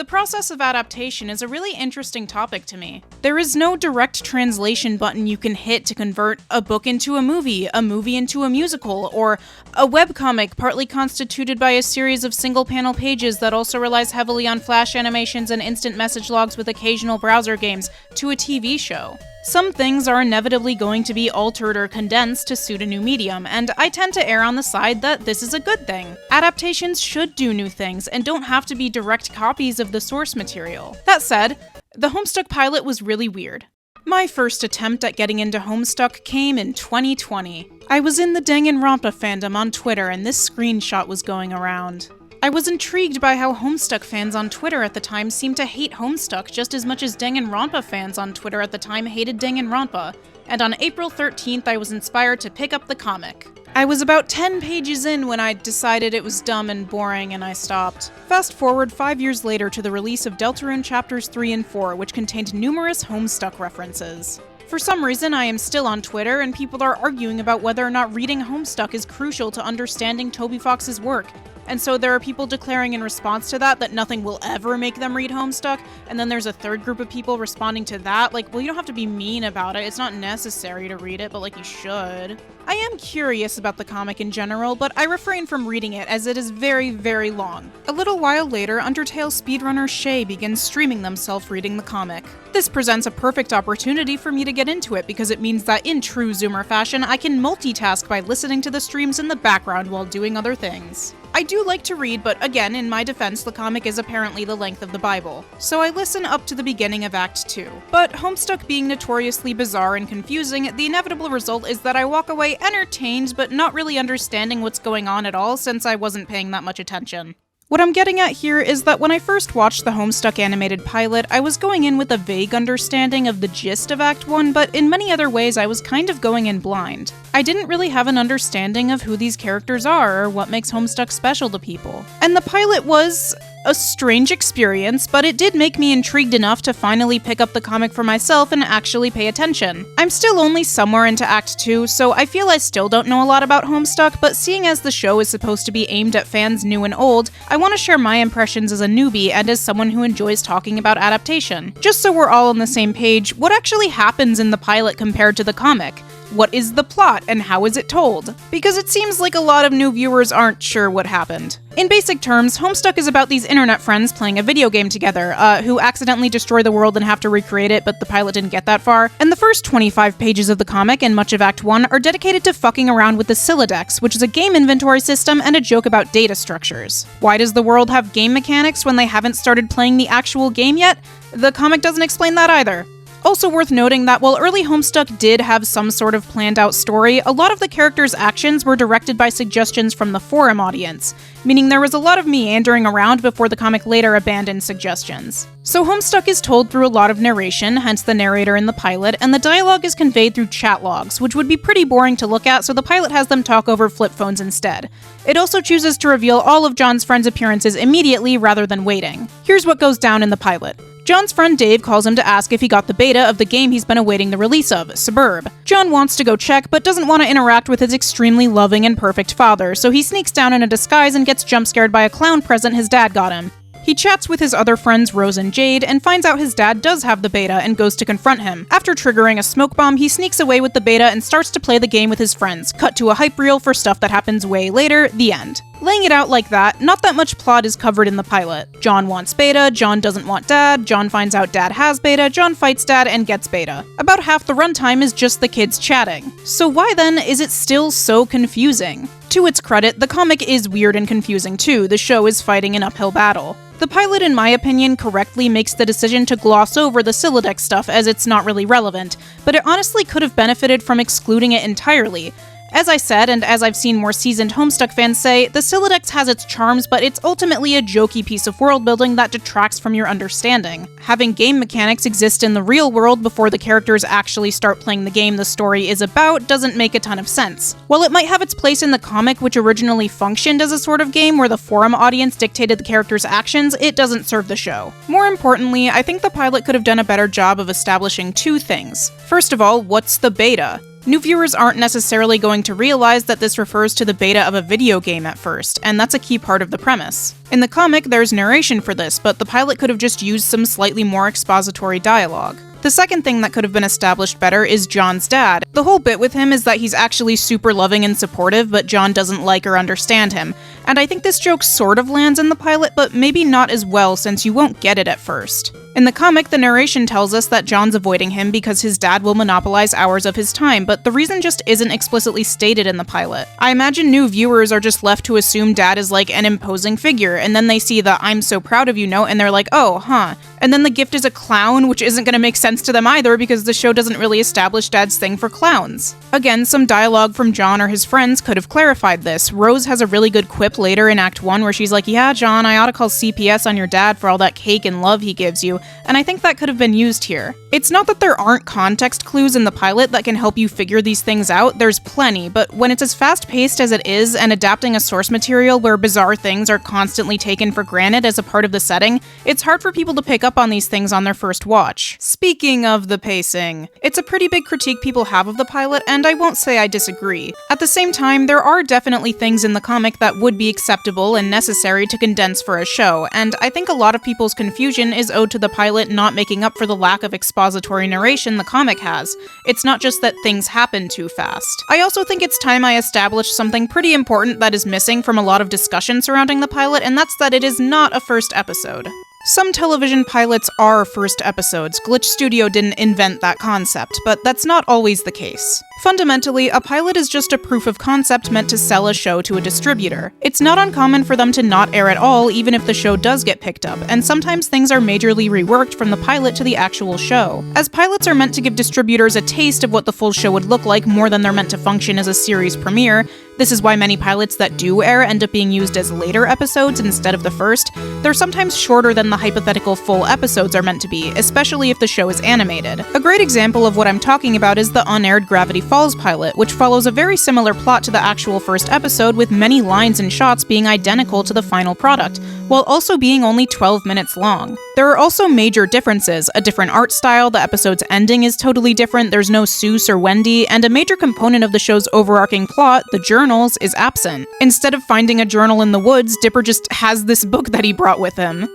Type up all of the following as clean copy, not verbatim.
The process of adaptation is a really interesting topic to me. There is no direct translation button you can hit to convert a book into a movie into a musical, or a webcomic partly constituted by a series of single-panel pages that also relies heavily on flash animations and instant message logs with occasional browser games, to a TV show. Some things are inevitably going to be altered or condensed to suit a new medium, and I tend to err on the side that this is a good thing. Adaptations should do new things, and don't have to be direct copies of the source material. That said, the Homestuck pilot was really weird. My first attempt at getting into Homestuck came in 2020. I was in the Danganronpa fandom on Twitter, and this screenshot was going around. I was intrigued by how Homestuck fans on Twitter at the time seemed to hate Homestuck just as much as Danganronpa fans on Twitter at the time hated Danganronpa, and on April 13th I was inspired to pick up the comic. I was about 10 pages in when I decided it was dumb and boring and I stopped. Fast forward 5 years later to the release of Deltarune Chapters 3 and 4, which contained numerous Homestuck references. For some reason, I am still on Twitter, and people are arguing about whether or not reading Homestuck is crucial to understanding Toby Fox's work. And so there are people declaring in response to that nothing will ever make them read Homestuck, and then there's a third group of people responding to that, well, you don't have to be mean about it, it's not necessary to read it, but you should. I am curious about the comic in general, but I refrain from reading it as it is very, very long. A little while later, Undertale speedrunner Shay begins streaming themselves reading the comic. This presents a perfect opportunity for me to get into it because it means that in true Zoomer fashion, I can multitask by listening to the streams in the background while doing other things. I do like to read, but again, in my defense, the comic is apparently the length of the Bible, so I listen up to the beginning of Act 2. But Homestuck being notoriously bizarre and confusing, the inevitable result is that I walk away entertained but not really understanding what's going on at all since I wasn't paying that much attention. What I'm getting at here is that when I first watched the Homestuck animated pilot, I was going in with a vague understanding of the gist of Act 1, but in many other ways I was kind of going in blind. I didn't really have an understanding of who these characters are or what makes Homestuck special to people. And the pilot was a strange experience, but it did make me intrigued enough to finally pick up the comic for myself and actually pay attention. I'm still only somewhere into Act 2, so I feel I still don't know a lot about Homestuck, but seeing as the show is supposed to be aimed at fans new and old, I want to share my impressions as a newbie and as someone who enjoys talking about adaptation. Just so we're all on the same page, what actually happens in the pilot compared to the comic? What is the plot, and how is it told? Because it seems like a lot of new viewers aren't sure what happened. In basic terms, Homestuck is about these internet friends playing a video game together, who accidentally destroy the world and have to recreate it, but the pilot didn't get that far. And the first 25 pages of the comic and much of Act 1 are dedicated to fucking around with the Sylladex, which is a game inventory system and a joke about data structures. Why does the world have game mechanics when they haven't started playing the actual game yet? The comic doesn't explain that either. Also worth noting that while early Homestuck did have some sort of planned out story, a lot of the characters' actions were directed by suggestions from the forum audience, meaning there was a lot of meandering around before the comic later abandoned suggestions. So Homestuck is told through a lot of narration, hence the narrator in the pilot, and the dialogue is conveyed through chat logs, which would be pretty boring to look at, so the pilot has them talk over flip phones instead. It also chooses to reveal all of John's friends' appearances immediately rather than waiting. Here's what goes down in the pilot. John's friend Dave calls him to ask if he got the beta of the game he's been awaiting the release of, Suburb. John wants to go check, but doesn't want to interact with his extremely loving and perfect father, so he sneaks down in a disguise and gets jump-scared by a clown present his dad got him. He chats with his other friends Rose and Jade, and finds out his dad does have the beta and goes to confront him. After triggering a smoke bomb, he sneaks away with the beta and starts to play the game with his friends. Cut to a hype reel for stuff that happens way later, the end. Laying it out like that, not that much plot is covered in the pilot. John wants beta, John doesn't want dad, John finds out dad has beta, John fights dad and gets beta. About half the runtime is just the kids chatting. So why then is it still so confusing? To its credit, the comic is weird and confusing too, the show is fighting an uphill battle. The pilot, in my opinion, correctly makes the decision to gloss over the Sylladex stuff as it's not really relevant, but it honestly could have benefited from excluding it entirely. As I said, and as I've seen more seasoned Homestuck fans say, the Sylladex has its charms, but it's ultimately a jokey piece of world building that detracts from your understanding. Having game mechanics exist in the real world before the characters actually start playing the game the story is about doesn't make a ton of sense. While it might have its place in the comic, which originally functioned as a sort of game where the forum audience dictated the characters' actions, it doesn't serve the show. More importantly, I think the pilot could have done a better job of establishing two things. First of all, what's the beta? New viewers aren't necessarily going to realize that this refers to the beta of a video game at first, and that's a key part of the premise. In the comic, there's narration for this, but the pilot could have just used some slightly more expository dialogue. The second thing that could have been established better is John's dad. The whole bit with him is that he's actually super loving and supportive, but John doesn't like or understand him. And I think this joke sort of lands in the pilot, but maybe not as well since you won't get it at first. In the comic, the narration tells us that John's avoiding him because his dad will monopolize hours of his time, but the reason just isn't explicitly stated in the pilot. I imagine new viewers are just left to assume dad is like an imposing figure, and then they see the "I'm so proud of you" note and they're like, oh, huh. And then the gift is a clown, which isn't gonna make sense to them either because the show doesn't really establish dad's thing for clowns. Again, some dialogue from John or his friends could have clarified this. Rose has a really good quip later in Act 1 where she's like, yeah, John, I ought to call CPS on your dad for all that cake and love he gives you, and I think that could have been used here. It's not that there aren't context clues in the pilot that can help you figure these things out, there's plenty, but when it's as fast-paced as it is and adapting a source material where bizarre things are constantly taken for granted as a part of the setting, it's hard for people to pick up on these things on their first watch. Speaking of the pacing, it's a pretty big critique people have of the pilot, and I won't say I disagree. At the same time, there are definitely things in the comic that would be acceptable and necessary to condense for a show, and I think a lot of people's confusion is owed to the pilot not making up for the lack of expository narration the comic has. It's not just that things happen too fast. I also think it's time I established something pretty important that is missing from a lot of discussion surrounding the pilot, and that's that it is not a first episode. Some television pilots are first episodes. Glitch Studio didn't invent that concept, but that's not always the case. Fundamentally, a pilot is just a proof of concept meant to sell a show to a distributor. It's not uncommon for them to not air at all even if the show does get picked up, and sometimes things are majorly reworked from the pilot to the actual show. As pilots are meant to give distributors a taste of what the full show would look like more than they're meant to function as a series premiere, this is why many pilots that do air end up being used as later episodes instead of the first. They're sometimes shorter than the hypothetical full episodes are meant to be, especially if the show is animated. A great example of what I'm talking about is the unaired Gravity Falls pilot, which follows a very similar plot to the actual first episode with many lines and shots being identical to the final product, while also being only 12 minutes long. There are also major differences: a different art style, the episode's ending is totally different, there's no Seuss or Wendy, and a major component of the show's overarching plot, the journals, is absent. Instead of finding a journal in the woods, Dipper just has this book that he brought with him.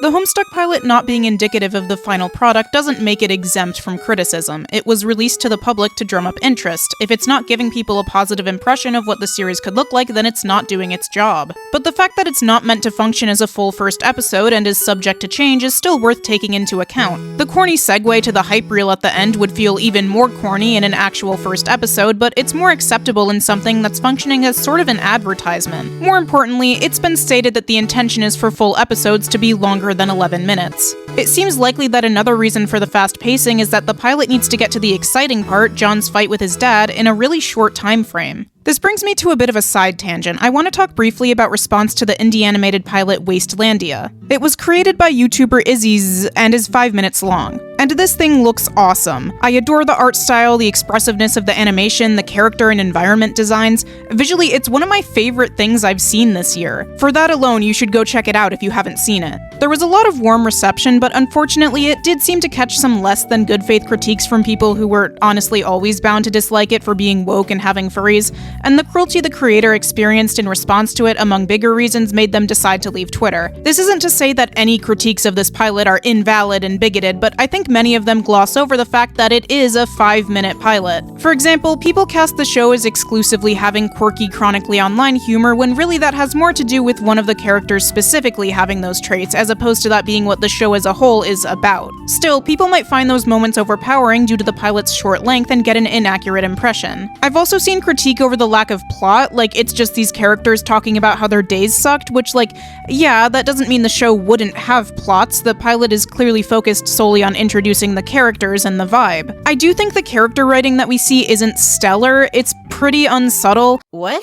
The Homestuck pilot not being indicative of the final product doesn't make it exempt from criticism. It was released to the public to drum up interest. If it's not giving people a positive impression of what the series could look like, then it's not doing its job. But the fact that it's not meant to function as a full first episode and is subject to change is still worth taking into account. The corny segue to the hype reel at the end would feel even more corny in an actual first episode, but it's more acceptable in something that's functioning as sort of an advertisement. More importantly, it's been stated that the intention is for full episodes to be longer than 11 minutes. It seems likely that another reason for the fast pacing is that the pilot needs to get to the exciting part, John's fight with his dad, in a really short time frame. This brings me to a bit of a side tangent. I want to talk briefly about response to the indie animated pilot Wastelandia. It was created by YouTuber Izzy's and is 5 minutes long. And this thing looks awesome. I adore the art style, the expressiveness of the animation, the character and environment designs. Visually, it's one of my favorite things I've seen this year. For that alone, you should go check it out if you haven't seen it. There was a lot of warm reception, but unfortunately it did seem to catch some less than good faith critiques from people who were honestly always bound to dislike it for being woke and having furries, and the cruelty the creator experienced in response to it, among bigger reasons, made them decide to leave Twitter. This isn't to say that any critiques of this pilot are invalid and bigoted, but I think many of them gloss over the fact that it is a 5-minute pilot. For example, people cast the show as exclusively having quirky, chronically online humor when really that has more to do with one of the characters specifically having those traits, as opposed to that being what the show as a whole is about. Still, people might find those moments overpowering due to the pilot's short length and get an inaccurate impression. I've also seen critique over the lack of plot, like it's just these characters talking about how their days sucked, which, like, yeah, that doesn't mean the show wouldn't have plots. The pilot is clearly focused solely on introducing the characters and the vibe. I do think the character writing that we see isn't stellar, it's pretty unsubtle. What?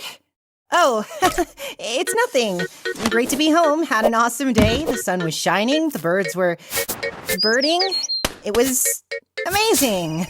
Oh, it's nothing. Great to be home. Had an awesome day. The sun was shining. The birds were birding. It was amazing.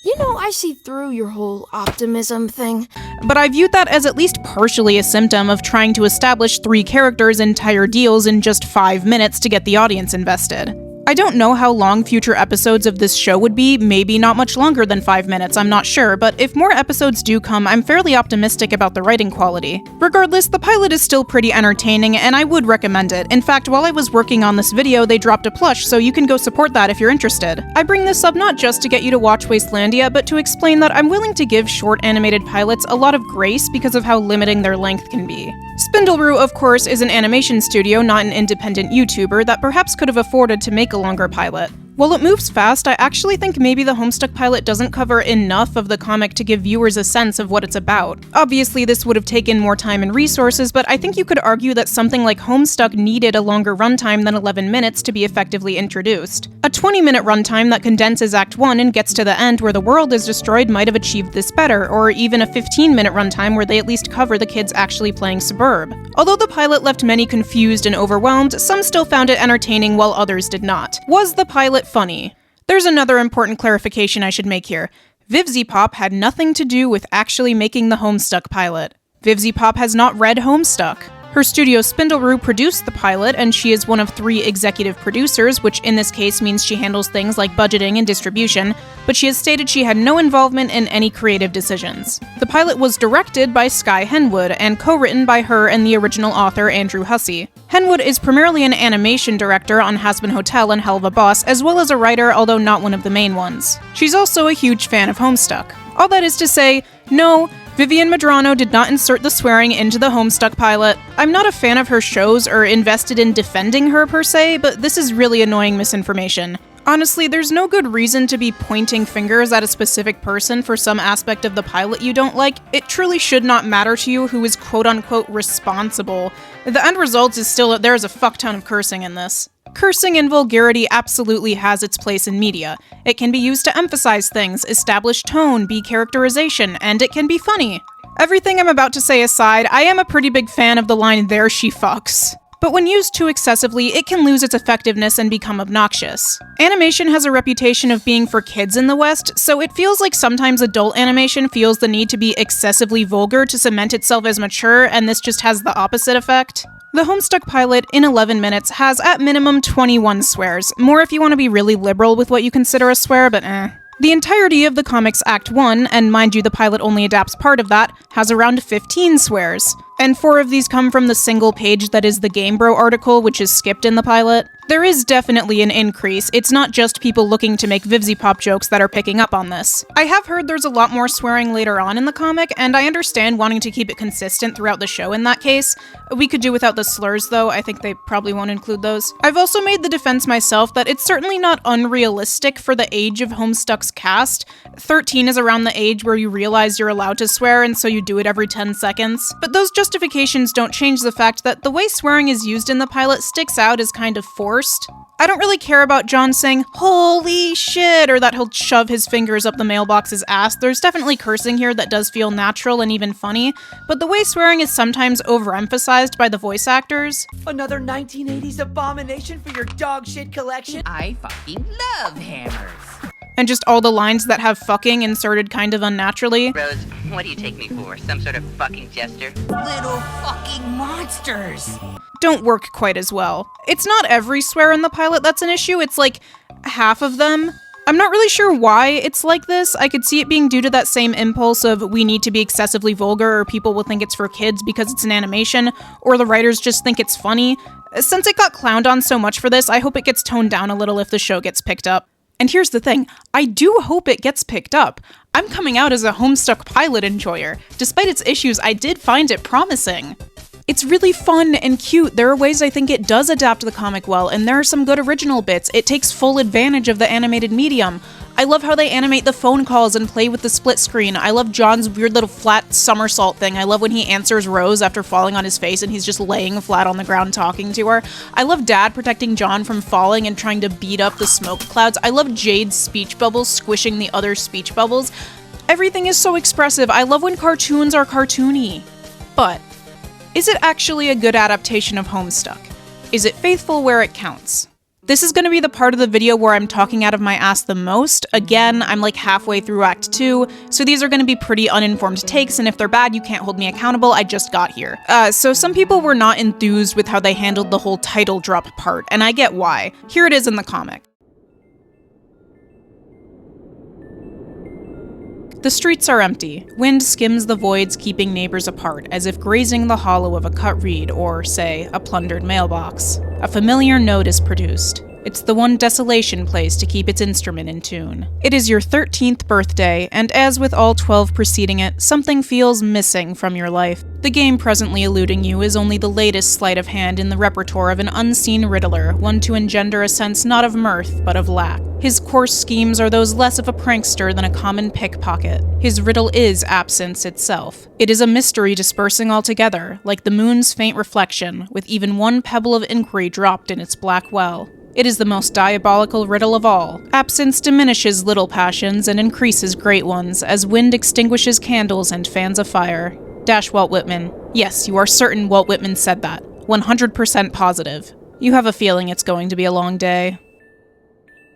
You know, I see through your whole optimism thing. But I viewed that as at least partially a symptom of trying to establish 3 characters' entire deals in just 5 minutes to get the audience invested. I don't know how long future episodes of this show would be, maybe not much longer than 5 minutes, I'm not sure, but if more episodes do come, I'm fairly optimistic about the writing quality. Regardless, the pilot is still pretty entertaining, and I would recommend it. In fact, while I was working on this video, they dropped a plush, so you can go support that if you're interested. I bring this up not just to get you to watch Wastelandia, but to explain that I'm willing to give short animated pilots a lot of grace because of how limiting their length can be. Spindleroo, of course, is an animation studio, not an independent YouTuber, that perhaps could have afforded to make a longer pilot. While it moves fast, I actually think maybe the Homestuck pilot doesn't cover enough of the comic to give viewers a sense of what it's about. Obviously, this would have taken more time and resources, but I think you could argue that something like Homestuck needed a longer runtime than 11 minutes to be effectively introduced. A 20-minute runtime that condenses Act 1 and gets to the end where the world is destroyed might have achieved this better, or even a 15-minute runtime where they at least cover the kids actually playing Suburb. Although the pilot left many confused and overwhelmed, some still found it entertaining while others did not. Was the pilot funny? There's another important clarification I should make here. Vivziepop had nothing to do with actually making the Homestuck pilot. Vivziepop has not read Homestuck. Her studio Spindleroo produced the pilot, and she is one of 3 executive producers, which in this case means she handles things like budgeting and distribution, but she has stated she had no involvement in any creative decisions. The pilot was directed by Sky Henwood, and co-written by her and the original author Andrew Hussey. Henwood is primarily an animation director on Hazbin Hotel and Hell of a Boss, as well as a writer, although not one of the main ones. She's also a huge fan of Homestuck. All that is to say, no, Vivian Medrano did not insert the swearing into the Homestuck pilot. I'm not a fan of her shows or invested in defending her per se, but this is really annoying misinformation. Honestly, there's no good reason to be pointing fingers at a specific person for some aspect of the pilot you don't like. It truly should not matter to you who is quote-unquote responsible. The end result is still that there is a fuck ton of cursing in this. Cursing and vulgarity absolutely has its place in media. It can be used to emphasize things, establish tone, be characterization, and it can be funny. Everything I'm about to say aside, I am a pretty big fan of the line, "there she fucks." But when used too excessively, it can lose its effectiveness and become obnoxious. Animation has a reputation of being for kids in the West, so it feels like sometimes adult animation feels the need to be excessively vulgar to cement itself as mature, and this just has the opposite effect. The Homestuck pilot, in 11 minutes, has at minimum 21 swears, more if you want to be really liberal with what you consider a swear, but eh. The entirety of the comic's Act 1, and mind you the pilot only adapts part of that, has around 15 swears. And 4 of these come from the single page that is the Game Bro article, which is skipped in the pilot. There is definitely an increase. It's not just people looking to make Vivziepop jokes that are picking up on this. I have heard there's a lot more swearing later on in the comic, and I understand wanting to keep it consistent throughout the show in that case. We could do without the slurs, though. I think they probably won't include those. I've also made the defense myself that it's certainly not unrealistic for the age of Homestuck's cast. 13 is around the age where you realize you're allowed to swear, and so you do it every 10 seconds. But those justifications don't change the fact that the way swearing is used in the pilot sticks out as kind of forced. I don't really care about John saying, "holy shit," or that he'll shove his fingers up the mailbox's ass. There's definitely cursing here that does feel natural and even funny, but the way swearing is sometimes overemphasized by the voice actors. Another 1980s abomination for your dog shit collection? I fucking love hammers. And just all the lines that have fucking inserted kind of unnaturally. Rose, what do you take me for? Some sort of fucking jester? Little fucking monsters. Don't work quite as well. It's not every swear in the pilot that's an issue, it's like half of them. I'm not really sure why it's like this. I could see it being due to that same impulse of we need to be excessively vulgar or people will think it's for kids because it's an animation, or the writers just think it's funny. Since it got clowned on so much for this, I hope it gets toned down a little if the show gets picked up. And here's the thing, I do hope it gets picked up. I'm coming out as a Homestuck pilot enjoyer. Despite its issues, I did find it promising. It's really fun and cute. There are ways I think it does adapt the comic well, and there are some good original bits. It takes full advantage of the animated medium. I love how they animate the phone calls and play with the split screen. I love John's weird little flat somersault thing. I love when he answers Rose after falling on his face and he's just laying flat on the ground talking to her. I love Dad protecting John from falling and trying to beat up the smoke clouds. I love Jade's speech bubbles squishing the other speech bubbles. Everything is so expressive. I love when cartoons are cartoony. But is it actually a good adaptation of Homestuck? Is it faithful where it counts? This is going to be the part of the video where I'm talking out of my ass the most. Again, I'm like halfway through Act 2, so these are going to be pretty uninformed takes, and if they're bad, you can't hold me accountable, I just got here. So some people were not enthused with how they handled the whole title drop part, and I get why. Here it is in the comic. The streets are empty. Wind skims the voids, keeping neighbors apart, as if grazing the hollow of a cut reed or, say, a plundered mailbox. A familiar note is produced. It's the one desolation plays to keep its instrument in tune. It is your 13th birthday, and as with all 12 preceding it, something feels missing from your life. The game presently eluding you is only the latest sleight of hand in the repertoire of an unseen riddler, one to engender a sense not of mirth, but of lack. His coarse schemes are those less of a prankster than a common pickpocket. His riddle is absence itself. It is a mystery dispersing altogether, like the moon's faint reflection, with even one pebble of inquiry dropped in its black well. It is the most diabolical riddle of all. Absence diminishes little passions and increases great ones, as wind extinguishes candles and fans a fire. Walt Whitman. Yes, you are certain Walt Whitman said that. 100% positive. You have a feeling it's going to be a long day.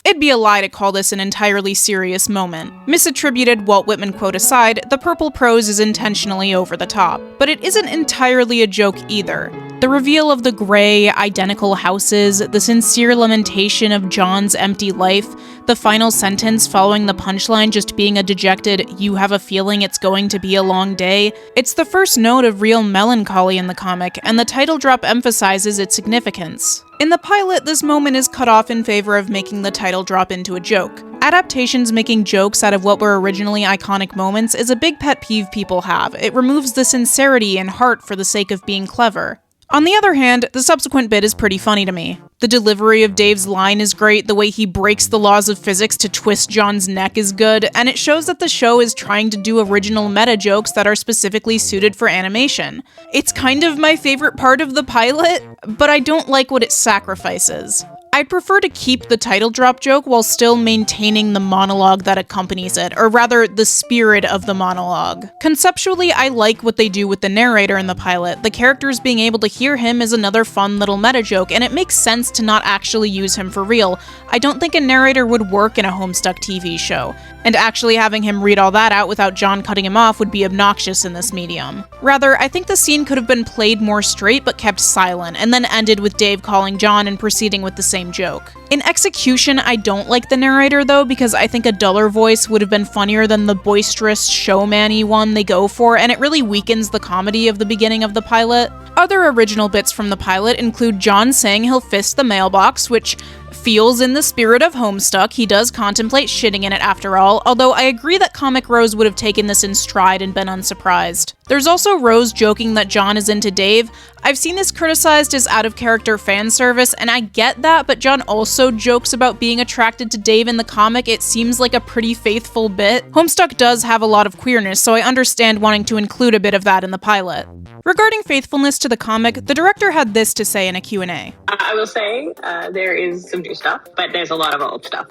It'd be a lie to call this an entirely serious moment. Misattributed Walt Whitman quote aside, the purple prose is intentionally over the top. But it isn't entirely a joke either. The reveal of the gray, identical houses, the sincere lamentation of John's empty life, the final sentence following the punchline just being a dejected, "You have a feeling it's going to be a long day," it's the first note of real melancholy in the comic, and the title drop emphasizes its significance. In the pilot, this moment is cut off in favor of making the title drop into a joke. Adaptations making jokes out of what were originally iconic moments is a big pet peeve people have. It removes the sincerity and heart for the sake of being clever. On the other hand, the subsequent bit is pretty funny to me. The delivery of Dave's line is great, the way he breaks the laws of physics to twist John's neck is good, and it shows that the show is trying to do original meta jokes that are specifically suited for animation. It's kind of my favorite part of the pilot, but I don't like what it sacrifices. I'd prefer to keep the title drop joke while still maintaining the monologue that accompanies it, or rather, the spirit of the monologue. Conceptually, I like what they do with the narrator in the pilot. The characters being able to hear him is another fun little meta joke, and it makes sense to not actually use him for real. I don't think a narrator would work in a Homestuck TV show, and actually having him read all that out without John cutting him off would be obnoxious in this medium. Rather, I think the scene could have been played more straight but kept silent, and then ended with Dave calling John and proceeding with the same joke. In execution, I don't like the narrator though, because I think a duller voice would have been funnier than the boisterous, showman-y one they go for, and it really weakens the comedy of the beginning of the pilot. Other original bits from the pilot include John saying he'll fist the mailbox, which feels in the spirit of Homestuck. He does contemplate shitting in it after all, although I agree that Comic Rose would have taken this in stride and been unsurprised. There's also Rose joking that John is into Dave. I've seen this criticized as out-of-character fan service, and I get that, but John also jokes about being attracted to Dave in the comic. It seems like a pretty faithful bit. Homestuck does have a lot of queerness, so I understand wanting to include a bit of that in the pilot. Regarding faithfulness to the comic, the director had this to say in a Q&A. I will say there is some new stuff, but there's a lot of old stuff,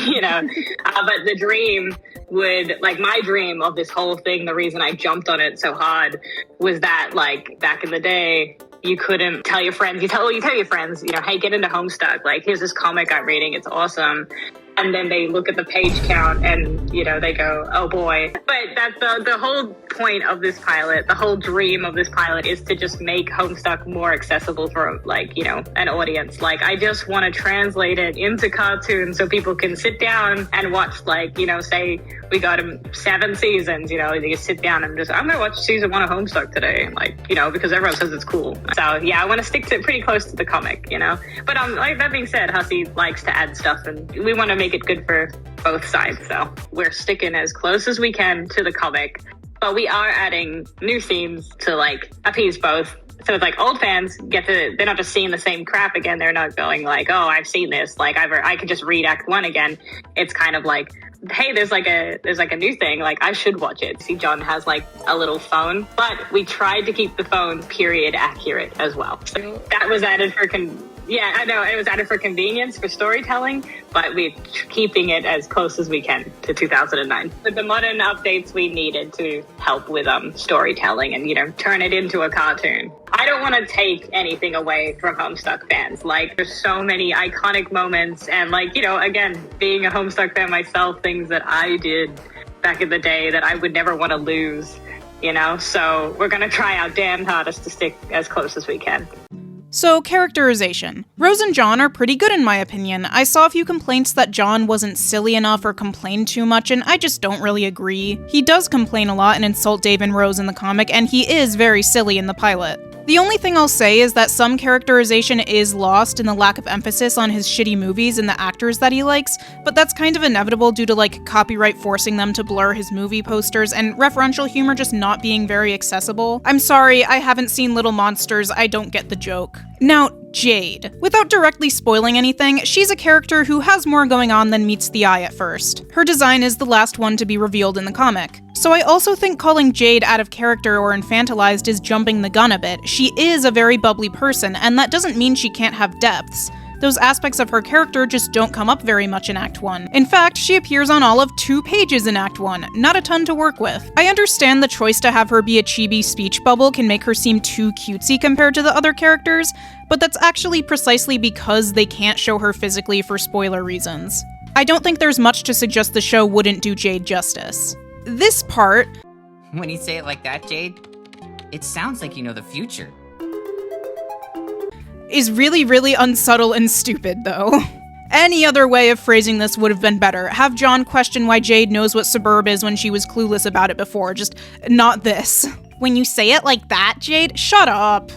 you know. But the dream would, like, my dream of this whole thing, the reason I jumped on it so hard was that, like, back in the day, you couldn't tell your friends, you tell your friends, you know, hey, get into Homestuck, like, here's this comic I'm reading, it's awesome. And then they look at the page count and, you know, they go, oh boy. But that's the whole point of this pilot, the whole dream of this pilot is to just make Homestuck more accessible for, like, you know, an audience. Like, I just want to translate it into cartoons so people can sit down and watch, like, you know, say we got 7 seasons, you know, they sit down and just, I'm going to watch season 1 of Homestuck today. Like, you know, because everyone says it's cool. So yeah, I want to stick to pretty close to the comic, you know. But like that being said, Hussey likes to add stuff and we want to make it good for both sides, so we're sticking as close as we can to the comic, but we are adding new scenes to, like, appease both. So it's like old fans they're not just seeing the same crap again, they're not going like, oh, I've seen this, like I could just read Act 1 again. It's kind of like, hey, there's like a new thing, like I should watch it. See, John has like a little phone, but we tried to keep the phone period accurate as well. So that was added for Yeah, I know it was added for convenience for storytelling, but we're keeping it as close as we can to 2009. With the modern updates we needed to help with storytelling and, turn it into a cartoon. I don't want to take anything away from Homestuck fans. Like, there's so many iconic moments and, again, being a Homestuck fan myself, things that I did back in the day that I would never want to lose, So we're going to try our damn hardest to stick as close as we can. So, characterization. Rose and John are pretty good in my opinion. I saw a few complaints that John wasn't silly enough or complained too much, and I just don't really agree. He does complain a lot and insult Dave and Rose in the comic, and he is very silly in the pilot. The only thing I'll say is that some characterization is lost in the lack of emphasis on his shitty movies and the actors that he likes, but that's kind of inevitable due to, copyright forcing them to blur his movie posters and referential humor just not being very accessible. I'm sorry, I haven't seen Little Monsters, I don't get the joke. Now, Jade. Without directly spoiling anything, she's a character who has more going on than meets the eye at first. Her design is the last one to be revealed in the comic. So I also think calling Jade out of character or infantilized is jumping the gun a bit. She is a very bubbly person, and that doesn't mean she can't have depths. Those aspects of her character just don't come up very much in Act 1. In fact, she appears on all of 2 pages in Act 1, not a ton to work with. I understand the choice to have her be a chibi speech bubble can make her seem too cutesy compared to the other characters, but that's actually precisely because they can't show her physically for spoiler reasons. I don't think there's much to suggest the show wouldn't do Jade justice. This part... When you say it like that, Jade, it sounds like you know the future. Is really, really unsubtle and stupid, though. Any other way of phrasing this would have been better. Have John question why Jade knows what suburb is when she was clueless about it before, just not this. When you say it like that, Jade, shut up.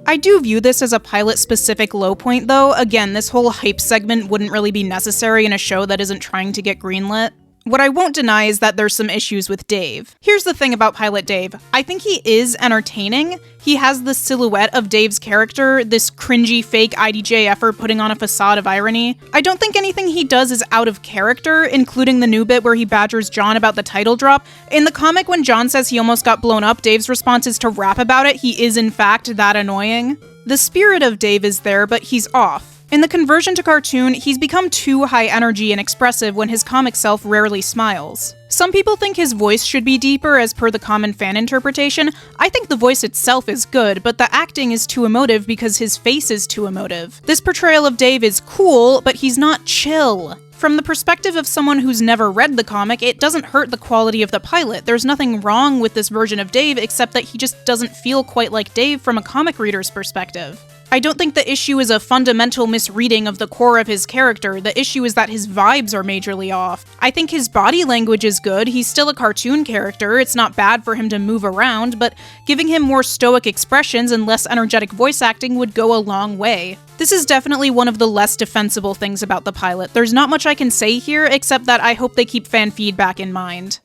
I do view this as a pilot-specific low point, though. Again, this whole hype segment wouldn't really be necessary in a show that isn't trying to get greenlit. What I won't deny is that there's some issues with Dave. Here's the thing about Pilot Dave. I think he is entertaining. He has the silhouette of Dave's character, this cringy fake IDJ effort putting on a facade of irony. I don't think anything he does is out of character, including the new bit where he badgers John about the title drop. In the comic, when John says he almost got blown up, Dave's response is to rap about it. He is in fact that annoying. The spirit of Dave is there, but he's off. In the conversion to cartoon, he's become too high energy and expressive when his comic self rarely smiles. Some people think his voice should be deeper as per the common fan interpretation. I think the voice itself is good, but the acting is too emotive because his face is too emotive. This portrayal of Dave is cool, but he's not chill. From the perspective of someone who's never read the comic, it doesn't hurt the quality of the pilot. There's nothing wrong with this version of Dave except that he just doesn't feel quite like Dave from a comic reader's perspective. I don't think the issue is a fundamental misreading of the core of his character. The issue is that his vibes are majorly off. I think his body language is good. He's still a cartoon character. It's not bad for him to move around, but giving him more stoic expressions and less energetic voice acting would go a long way. This is definitely one of the less defensible things about the pilot. There's not much I can say here, except that I hope they keep fan feedback in mind.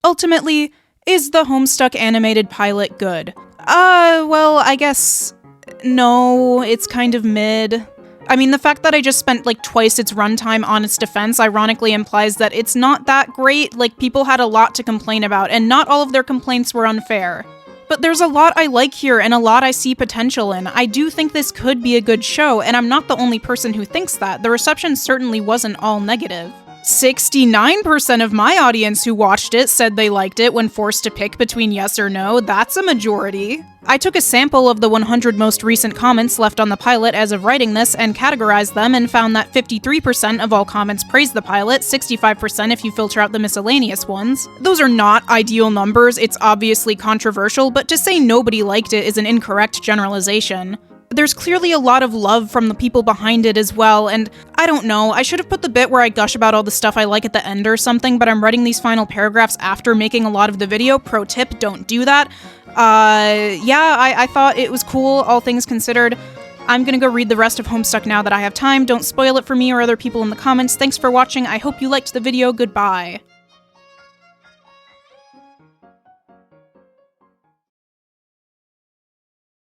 Ultimately, is the Homestuck animated pilot good? Well, I guess... no, it's kind of mid. I mean, the fact that I just spent twice its runtime on its defense ironically implies that it's not that great. People had a lot to complain about, and not all of their complaints were unfair. But there's a lot I like here, and a lot I see potential in. I do think this could be a good show, and I'm not the only person who thinks that. The reception certainly wasn't all negative. 69% of my audience who watched it said they liked it when forced to pick between yes or no. That's a majority. I took a sample of the 100 most recent comments left on the pilot as of writing this and categorized them and found that 53% of all comments praised the pilot, 65% if you filter out the miscellaneous ones. Those are not ideal numbers, it's obviously controversial, but to say nobody liked it is an incorrect generalization. There's clearly a lot of love from the people behind it as well, and I don't know, I should have put the bit where I gush about all the stuff I like at the end or something, but I'm writing these final paragraphs after making a lot of the video. Pro tip, don't do that. I thought it was cool, all things considered. I'm gonna go read the rest of Homestuck now that I have time. Don't spoil it for me or other people in the comments. Thanks for watching, I hope you liked the video, goodbye.